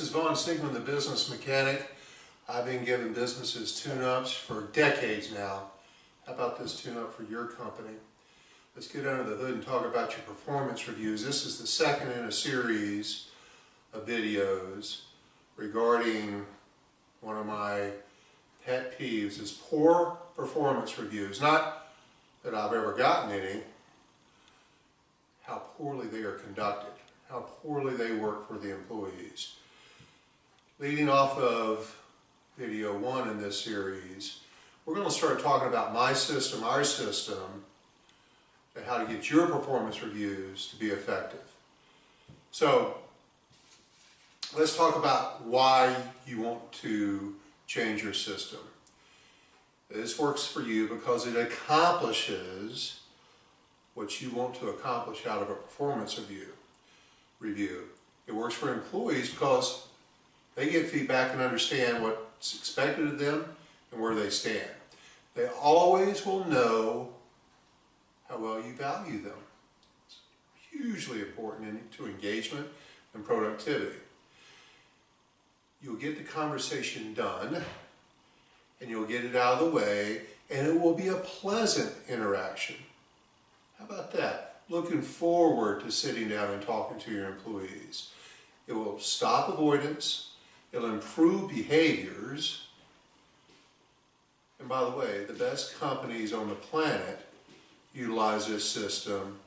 This is Von Stigman, the business mechanic. I've been giving businesses tune-ups for decades now. How about this tune-up for your company? Let's get under the hood and talk about your performance reviews. This is the second in a series of videos regarding one of my pet peeves is poor performance reviews. Not that I've ever gotten any, how poorly they are conducted, how poorly they work for the employees. Leading off of video 1 in this series, we're going to start talking about my system, our system, and how to get your performance reviews to be effective. So, let's talk about why you want to change your system. This works for you because it accomplishes what you want to accomplish out of a performance review. It works for employees because they get feedback and understand what's expected of them and where they stand. They always will know how well you value them. It's hugely important to engagement and productivity. You'll get the conversation done and you'll get it out of the way, and it will be a pleasant interaction. How about that? Looking forward to sitting down and talking to your employees. It will stop avoidance. It'll improve behaviors. And by the way, the best companies on the planet utilize this system,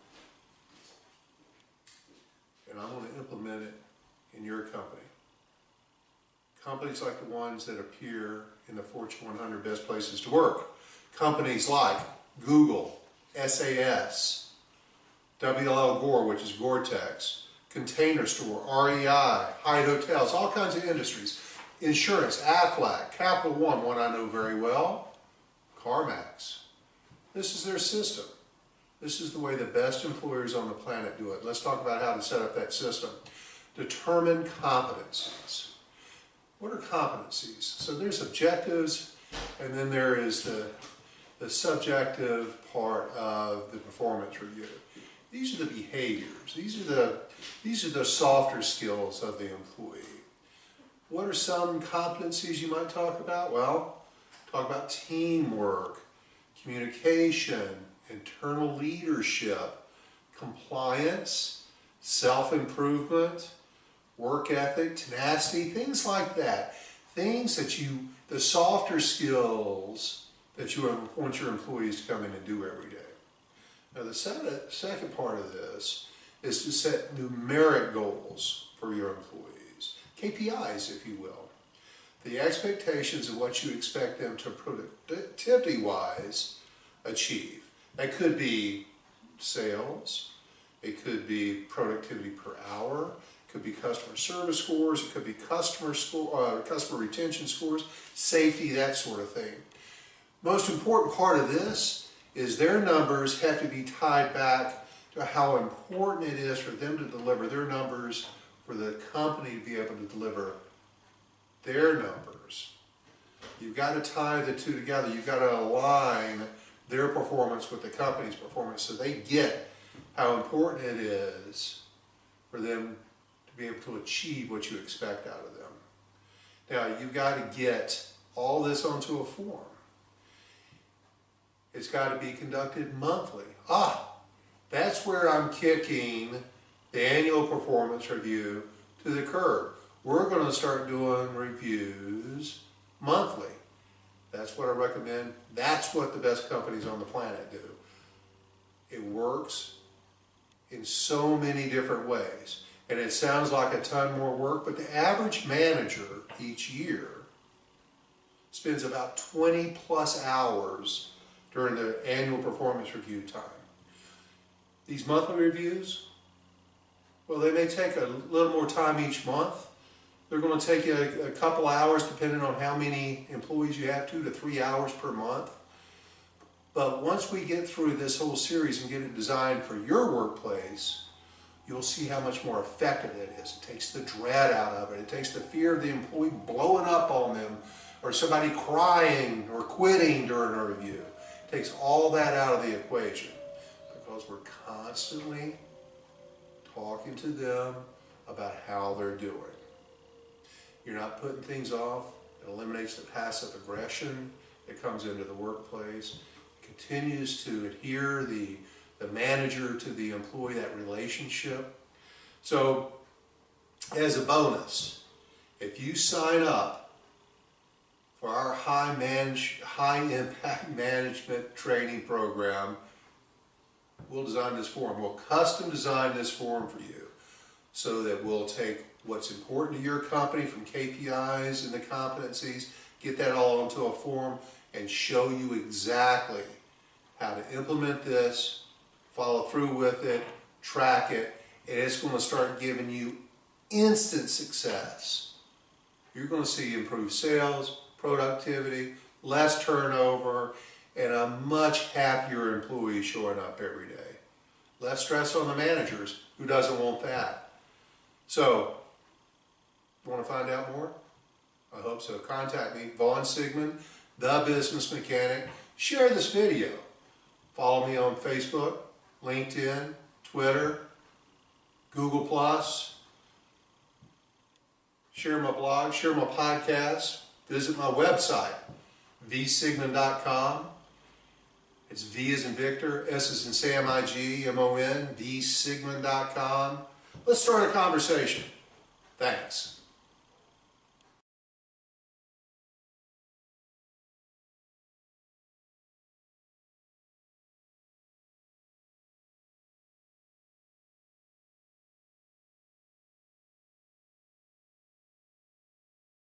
and I'm going to implement it in your company. Companies like the ones that appear in the Fortune 100 Best Places to Work. Companies like Google, SAS, WLL Gore, which is Gore-Tex, Container Store, REI, Hyatt Hotels, all kinds of industries. Insurance, Aflac, Capital One I know very well, CarMax. This is their system. This is the way the best employers on the planet do it. Let's talk about how to set up that system. Determine competencies. What are competencies? So there's objectives, and then there is the subjective part of the performance review. These are the behaviors. These are the softer skills of the employee. What are some competencies you might talk about? Well, talk about teamwork, communication, internal leadership, compliance, self-improvement, work ethic, tenacity, things like that. Things that the softer skills that you want your employees to come in and do every day. Now the second part of this is to set numeric goals for your employees, KPIs if you will. The expectations of what you expect them to productivity-wise achieve. That could be sales, it could be productivity per hour, it could be customer service scores, it could be customer retention scores, safety, that sort of thing. Most important part of this is their numbers have to be tied back to how important it is for them to deliver their numbers, for the company to be able to deliver their numbers. You've got to tie the two together. You've got to align their performance with the company's performance so they get how important it is for them to be able to achieve what you expect out of them. Now, you've got to get all this onto a form. It's got to be conducted monthly. That's where I'm kicking the annual performance review to the curb. We're going to start doing reviews monthly. That's what I recommend. That's what the best companies on the planet do. It works in so many different ways. And it sounds like a ton more work, but the average manager each year spends about 20 plus hours during the annual performance review time. These monthly reviews, well, they may take a little more time each month. They're going to take you a couple hours depending on how many employees you have, 2 to 3 hours per month. But once we get through this whole series and get it designed for your workplace, you'll see how much more effective it is. It takes the dread out of it. It takes the fear of the employee blowing up on them or somebody crying or quitting during a review. It takes all that out of the equation because we're constantly talking to them about how they're doing. You're not putting things off. It eliminates the passive aggression that comes into the workplace. It continues to adhere the manager to the employee, that relationship. So, as a bonus, if you sign up for our high impact management training program, we'll design this form. We'll custom design this form for you so that we'll take what's important to your company from KPIs and the competencies, get that all onto a form, and show you exactly how to implement this, follow through with it, track it, and it's going to start giving you instant success. You're going to see improved sales, productivity, less turnover, and a much happier employee showing up every day. Less stress on the managers. Who doesn't want that? So, want to find out more? I hope so. Contact me, Vaughn Sigmund, The Business Mechanic. Share this video. Follow me on Facebook, LinkedIn, Twitter, Google+. Share my blog, share my podcast. Visit my website, vsigmund.com. It's V as in Victor, S as in Sam, I-G-M-O-N, vsigmund.com. Let's start a conversation. Thanks.